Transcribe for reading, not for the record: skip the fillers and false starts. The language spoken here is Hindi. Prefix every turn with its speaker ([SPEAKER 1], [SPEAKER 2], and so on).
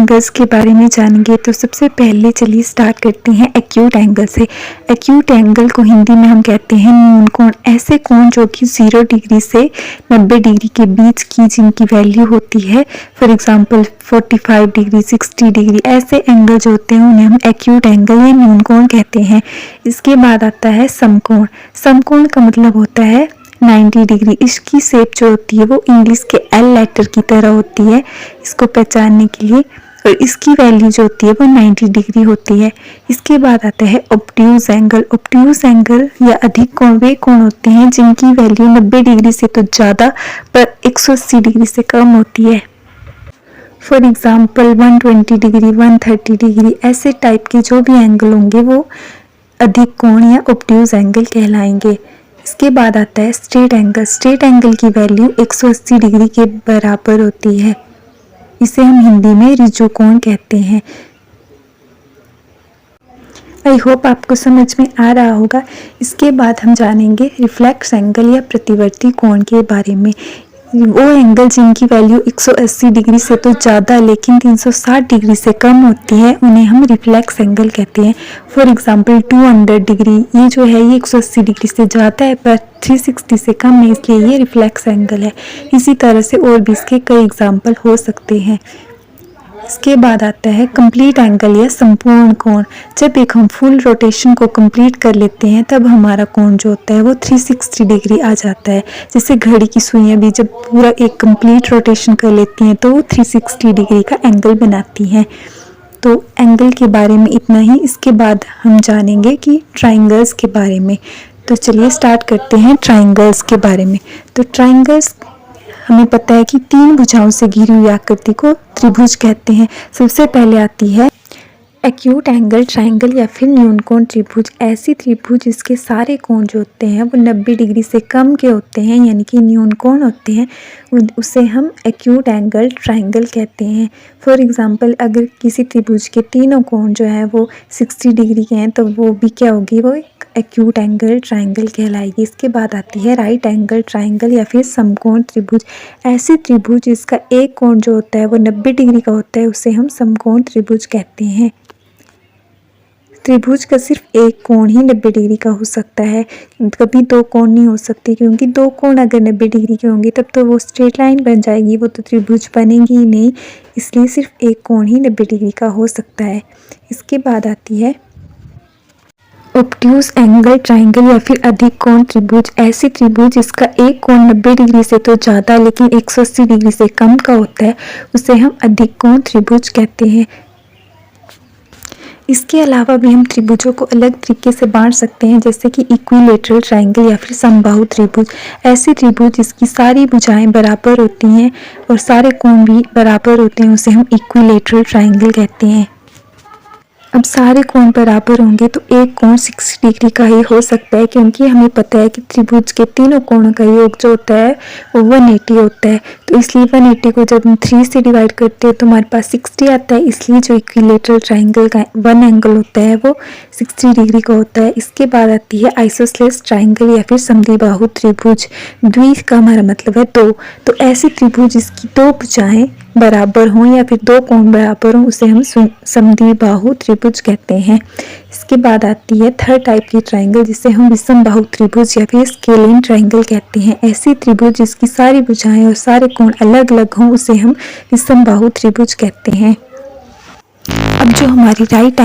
[SPEAKER 1] एंगल्स के बारे में जानेंगे तो सबसे पहले चलिए स्टार्ट करते हैं एक्यूट एंगल से। एक्यूट एंगल को हिंदी में हम कहते हैं न्यून कोण। ऐसे कोण जो कि 0 डिग्री से 90 डिग्री के बीच की जिनकी वैल्यू होती है, फॉर एग्जांपल 45 डिग्री, 60 डिग्री, ऐसे एंगल जो होते हैं उन्हें हम एक्यूट एंगल या न्यून कोण कहते हैं। इसके बाद आता है समकोण। समकोण का मतलब होता है 90 डिग्री। इसकी शेप जो होती है वो इंग्लिश के एल लेटर की तरह होती है इसको पहचानने के लिए, और इसकी वैल्यू जो होती है वो 90 डिग्री होती है। इसके बाद आता है ऑब्ट्यूज एंगल। ऑब्ट्यूज एंगल या अधिक कोण वे कोण होते हैं जिनकी वैल्यू 90 डिग्री से तो ज़्यादा पर 180 डिग्री से कम होती है। फॉर एग्जाम्पल 120 डिग्री, 130 डिग्री, ऐसे टाइप के जो भी एंगल होंगे वो अधिक कोण या ऑब्ट्यूज एंगल कहलाएंगे। इसके बाद आता है स्ट्रेट एंगल। स्ट्रेट एंगल की वैल्यू 180 डिग्री के बराबर होती है। इसे हम हिंदी में ऋजु कोण कहते हैं। आई होप आपको समझ में आ रहा होगा। इसके बाद हम जानेंगे रिफ्लेक्स एंगल या प्रतिवर्ती कोण के बारे में। वो एंगल जिनकी वैल्यू 180 डिग्री से तो ज़्यादा लेकिन 360 डिग्री से कम होती है उन्हें हम रिफ्लेक्स एंगल कहते हैं। फॉर एग्जांपल 200 डिग्री, ये जो है ये 180 डिग्री से ज़्यादा है पर 360 से कम है, इसलिए ये रिफ्लेक्स एंगल है। इसी तरह से और भी इसके कई एग्जाम्पल हो सकते हैं। इसके बाद आता है कंप्लीट एंगल या संपूर्ण कोण। जब एक हम फुल रोटेशन को कंप्लीट कर लेते हैं तब हमारा कोण जो होता है वो 360 डिग्री आ जाता है। जैसे घड़ी की सुइयां भी जब पूरा एक कंप्लीट रोटेशन कर लेती हैं तो वो 360 डिग्री का एंगल बनाती हैं। तो एंगल के बारे में इतना ही। इसके बाद हम जानेंगे कि ट्राइंगल्स के बारे में। तो चलिए स्टार्ट करते हैं ट्राइंगल्स के बारे में। तो ट्राइंगल्स हमें पता है कि 3 भुजाओं से घिरी हुई आकृति को त्रिभुज कहते हैं। सबसे पहले आती है एक्यूट एंगल ट्राइंगल या फिर न्यून कोण त्रिभुज। ऐसी त्रिभुज जिसके सारे कोण जो होते हैं वो 90 डिग्री से कम के होते हैं यानी कि न्यून कोण होते हैं, उसे हम एक्यूट एंगल ट्राइंगल कहते हैं। फॉर एग्जांपल अगर किसी त्रिभुज के तीनों कोण जो है वो 60 डिग्री के हैं तो वो भी क्या होगी, वो एक्यूट एंगल ट्राइंगल कहलाएगी। इसके बाद आती है राइट एंगल ट्राइंगल या फिर समकोण त्रिभुज। ऐसी त्रिभुज जिसका एक कोण जो होता है वो 90 डिग्री का होता है उसे हम समकोण त्रिभुज कहते हैं। त्रिभुज का सिर्फ एक कोण ही 90 डिग्री का हो सकता है, कभी 2 कोण नहीं हो सकते, क्योंकि 2 कोण अगर 90 डिग्री के होंगे तब तो वो स्ट्रेट लाइन बन जाएगी, वो तो त्रिभुज बनेगी ही नहीं। इसलिए सिर्फ एक कोण ही 90 डिग्री का हो सकता है। इसके बाद आती है ऑब्ट्यूज एंगल ट्राइंगल या फिर अधिक कोण त्रिभुज। ऐसी त्रिभुज जिसका एक कोण 90 डिग्री से तो ज़्यादा लेकिन 180 डिग्री से कम का होता है उसे हम अधिक कोण त्रिभुज कहते हैं। इसके अलावा भी हम त्रिभुजों को अलग तरीके से बांट सकते हैं, जैसे कि इक्विलेटरल ट्राइंगल या फिर समबाहु त्रिभुज। ऐसी त्रिभुज जिसकी सारी भुजाएं बराबर होती हैं और सारे कोण भी बराबर होते हैं उसे हम इक्विलेटरल ट्राइंगल कहते हैं। अब सारे कोण बराबर होंगे तो एक कोण 60 डिग्री का ही हो सकता है, क्योंकि हमें पता है कि त्रिभुज के तीनों कोणों का योग जो होता है वो 180 होता है। तो इसलिए 180 को जब हम 3 से डिवाइड करते हैं तो हमारे पास 60 आता है। इसलिए जो इक्विलेटरल ट्राइंगल का 1 एंगल होता है वो 60 डिग्री का होता है। इसके बाद आती है आइसोसेलेस ट्राइंगल या फिर समद्विबाहु त्रिभुज। द्वि का हमारा मतलब है 2। तो ऐसी त्रिभुज जिसकी 2 भुजाएं बराबर हों या फिर 2 कोण बराबर हों उसे हम समद्विबाहु त्रिभुज कहते हैं। इसके बाद आती है थर्ड टाइप की ट्राइंगल जिसे हम विषमबाहु त्रिभुज या फिर स्केलिन ट्राइंगल कहते हैं। ऐसी त्रिभुज जिसकी सारी भुजाएं और सारे कोण अलग अलग हों उसे हम विषमबाहु त्रिभुज कहते हैं। अब जो हमारी राइट